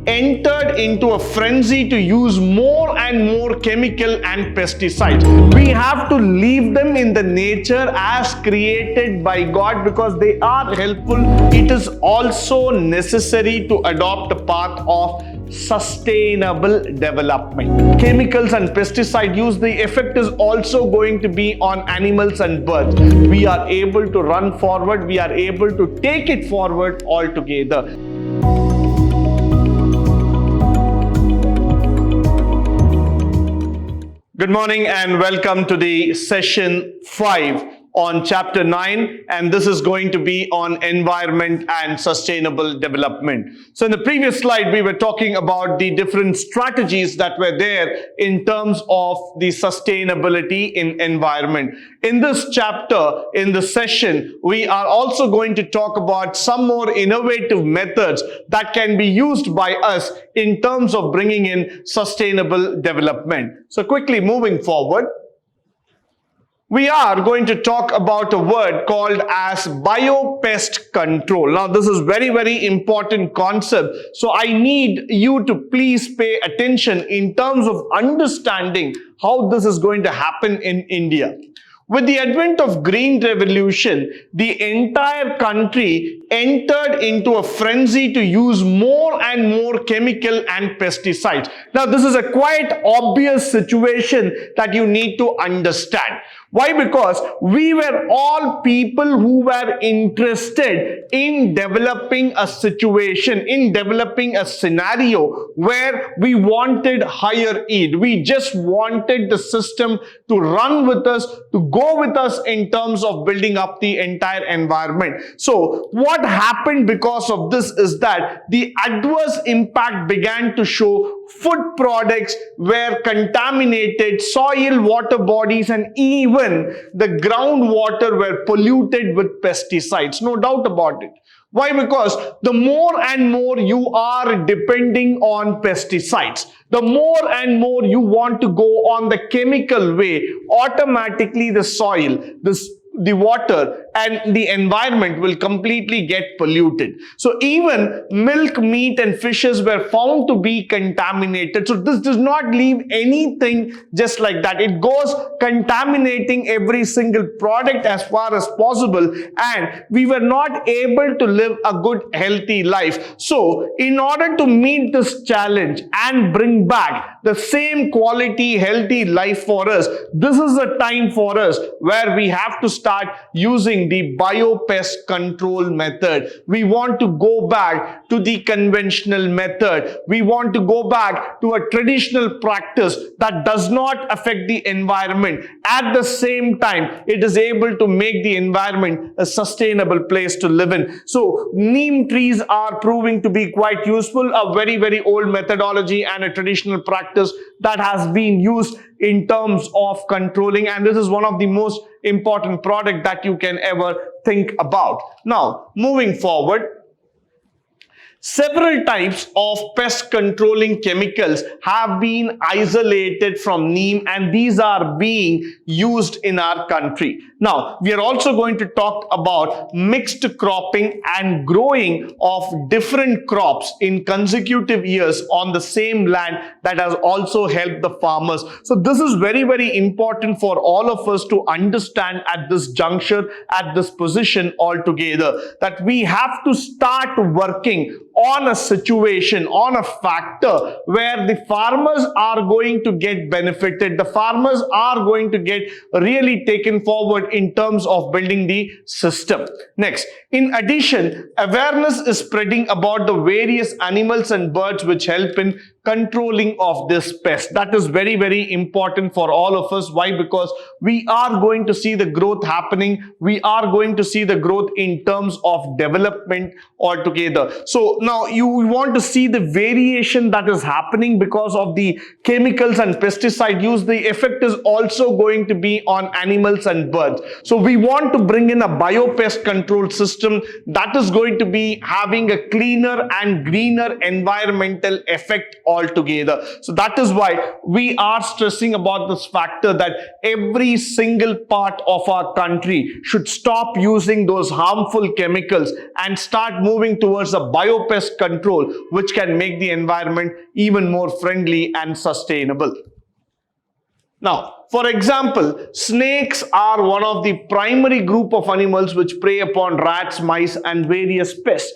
entered into a frenzy to use more and more chemical and pesticides. We have to leave them in the nature as created by God because they are helpful. It is also necessary to adopt a path of sustainable development. Chemicals and pesticide use, the effect is also going to be on animals and birds. We are able to run forward, we are able to take it forward altogether. Good morning and welcome to the session 5 on chapter 9, and this is going to be on environment and sustainable development. So in the previous slide, we were talking about the different strategies that were there in terms of the sustainability in environment. In this chapter, in the session, we are also going to talk about some more innovative methods that can be used by us in terms of bringing in sustainable development. So quickly moving forward, we are going to talk about a word called as biopest control. Now, this is very, very important concept. So I need you to please pay attention in terms of understanding how this is going to happen in India. With the advent of Green Revolution, the entire country entered into a frenzy to use more and more chemical and pesticides. Now, this is a quite obvious situation that you need to understand. Why? Because we were all people who were interested in developing a situation, in developing a scenario where we wanted higher yield. We just wanted the system to run with us, to go with us in terms of building up the entire environment. So what happened because of this is that the adverse impact began to show. Food products were contaminated, soil, water bodies, and even the groundwater were polluted with pesticides. No doubt about it. Why? Because the more and more you are depending on pesticides, the more and more you want to go on the chemical way, automatically the soil, the water and the environment will completely get polluted. So even milk, meat and fishes were found to be contaminated. So this does not leave anything just like that. It goes contaminating every single product as far as possible, and we were not able to live a good healthy life. So in order to meet this challenge and bring back the same quality healthy life for us, this is a time for us where we have to start using the biopest control method. We want to go back to the conventional method. We want to go back to a traditional practice that does not affect the environment. At the same time, it is able to make the environment a sustainable place to live in. So neem trees are proving to be quite useful, a very, very old methodology and a traditional practice that has been used in terms of controlling, and this is one of the most important product that you can ever think about. Now, moving forward, several types of pest controlling chemicals have been isolated from neem, and these are being used in our country. Now, we are also going to talk about mixed cropping and growing of different crops in consecutive years on the same land that has also helped the farmers. So this is very, very important for all of us to understand at this juncture, at this position altogether, that we have to start working on a situation, on a factor where the farmers are going to get benefited. The farmers are going to get really taken forward in terms of building the system. Next, in addition, awareness is spreading about the various animals and birds which help in controlling of this pest. That is very, very important for all of us. Why? Because we are going to see the growth happening. We are going to see the growth in terms of development altogether. So now you want to see the variation that is happening because of the chemicals and pesticide use. The effect is also going to be on animals and birds. So we want to bring in a biopest control system that is going to be having a cleaner and greener environmental effect altogether. So that is why we are stressing about this factor that every single part of our country should stop using those harmful chemicals and start moving towards a biopest pest control, which can make the environment even more friendly and sustainable. Now, for example, snakes are one of the primary group of animals which prey upon rats, mice, and various pests.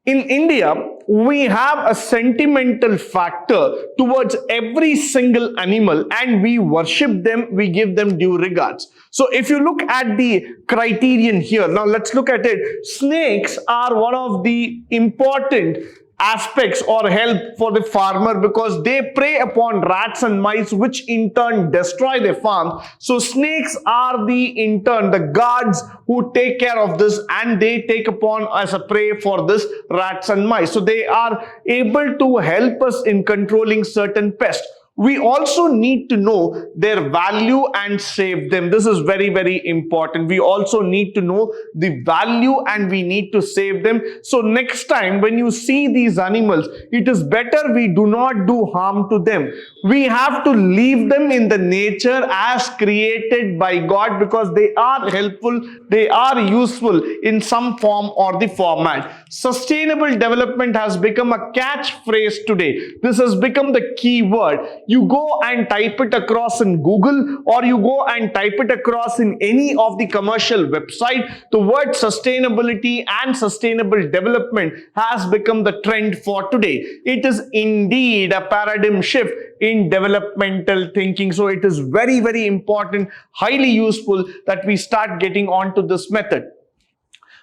In India, we have a sentimental factor towards every single animal, and we worship them, we give them due regards. So if you look at the criterion here, now let's look at it. Snakes are one of the important aspects or help for the farmer because they prey upon rats and mice, which in turn destroy their farm. So snakes are in turn the guards who take care of this, and they take upon as a prey for this rats and mice. So they are able to help us in controlling certain pests. We also need to know their value and save them. This is very, very important. We also need to know the value and we need to save them. So next time when you see these animals, it is better we do not do harm to them. We have to leave them in the nature as created by God because they are helpful, they are useful in some form or the format. Sustainable development has become a catchphrase today. This has become the key word. You go and type it across in Google, or you go and type it across in any of the commercial website. The word sustainability and sustainable development has become the trend for today. It is indeed a paradigm shift in developmental thinking. So it is very, very important, highly useful that we start getting onto this method.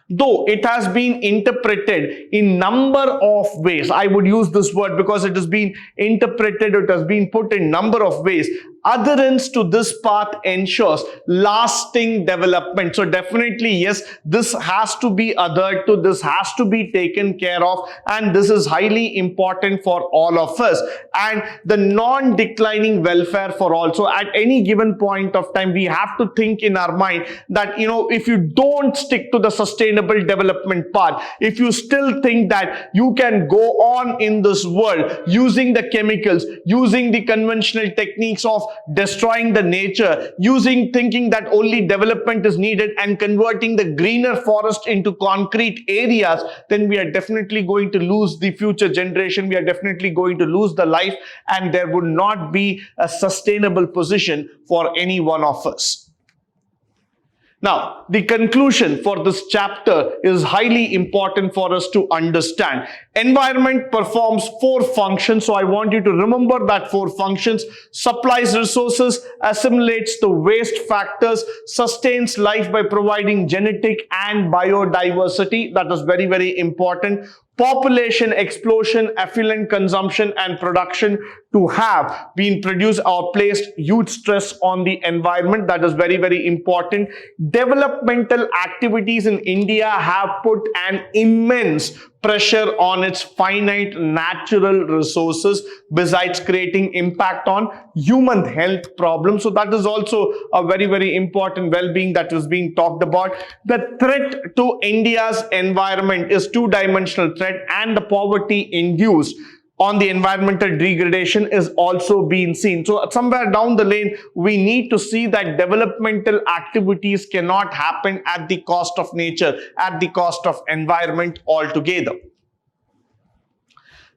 Though it has been interpreted in number of ways, I would use this word because it has been interpreted, it has been put in number of ways. Adherence to this path ensures lasting development. So definitely, yes, this has to be adhered to, this has to be taken care of, and this is highly important for all of us. And the non-declining welfare for all. So at any given point of time, we have to think in our mind that, if you don't stick to the sustainable development path, if you still think that you can go on in this world using the chemicals, using the conventional techniques of destroying the nature, thinking that only development is needed and converting the greener forest into concrete areas, then we are definitely going to lose the future generation. We are definitely going to lose the life, and there would not be a sustainable position for any one of us. Now, the conclusion for this chapter is highly important for us to understand. Environment performs 4 functions. So I want you to remember that 4 functions: supplies resources, assimilates the waste factors, sustains life by providing genetic and biodiversity. That is very, very important. Population explosion, effluent consumption and production to have been produced or placed huge stress on the environment. That is very, very important. Developmental activities in India have put an immense pressure on its finite natural resources, besides creating impact on human health problems. So that is also a very, very important well-being that is being talked about. The threat to India's environment is two-dimensional threat, and the poverty induced on the environmental degradation is also being seen. So somewhere down the lane, we need to see that developmental activities cannot happen at the cost of nature, at the cost of environment altogether.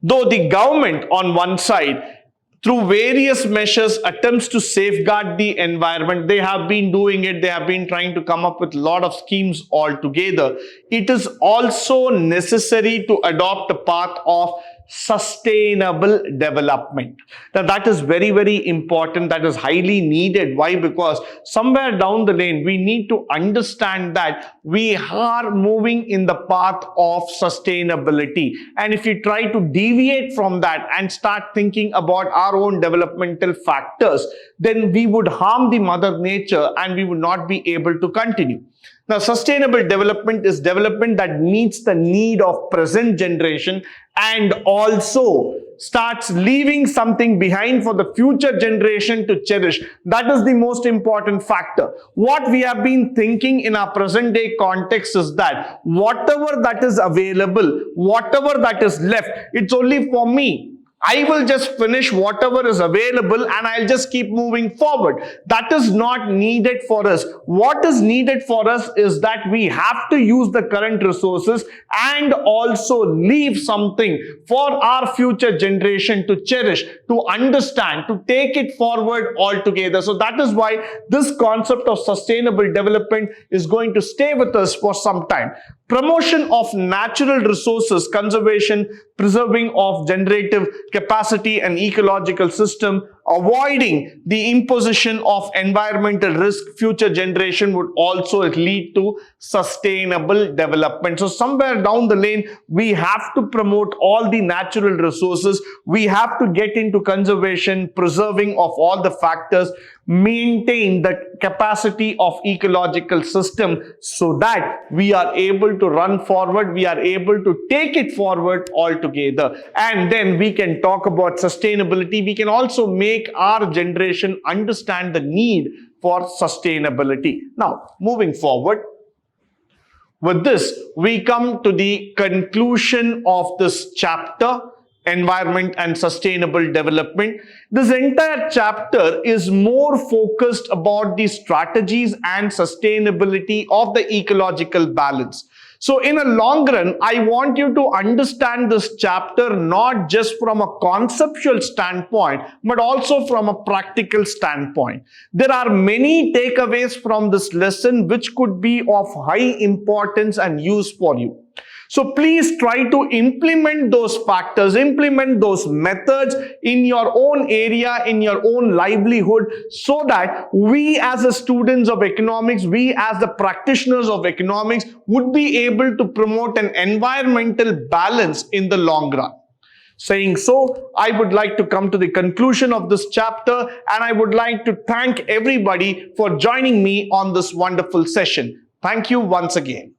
Though the government on one side, through various measures, attempts to safeguard the environment, they have been doing it, they have been trying to come up with a lot of schemes altogether. It is also necessary to adopt a path of sustainable development. Now that is very, very important. That is highly needed. Why? Because somewhere down the lane, we need to understand that we are moving in the path of sustainability. And if we try to deviate from that and start thinking about our own developmental factors, then we would harm the mother nature and we would not be able to continue. Now, sustainable development is development that meets the need of present generation and also starts leaving something behind for the future generation to cherish. That is the most important factor. What we have been thinking in our present day context is that whatever that is available, whatever that is left, it's only for me. I will just finish whatever is available and I'll just keep moving forward. That is not needed for us. What is needed for us is that we have to use the current resources and also leave something for our future generation to cherish, to understand, to take it forward altogether. So that is why this concept of sustainable development is going to stay with us for some time. Promotion of natural resources, conservation, preserving of generative capacity and ecological system, avoiding the imposition of environmental risk, future generation would also lead to sustainable development. So somewhere down the lane, we have to promote all the natural resources. We have to get into conservation, preserving of all the factors, maintain the capacity of ecological system so that we are able to run forward, we are able to take it forward altogether. And then we can talk about sustainability. We can also make our generation understand the need for sustainability. Now, moving forward, with this, we come to the conclusion of this chapter, Environment and Sustainable Development. This entire chapter is more focused about the strategies and sustainability of the ecological balance. So in a long run, I want you to understand this chapter not just from a conceptual standpoint, but also from a practical standpoint. There are many takeaways from this lesson which could be of high importance and use for you. So please try to implement those factors, implement those methods in your own area, in your own livelihood, so that we as the students of economics, we as the practitioners of economics would be able to promote an environmental balance in the long run. Saying so, I would like to come to the conclusion of this chapter, and I would like to thank everybody for joining me on this wonderful session. Thank you once again.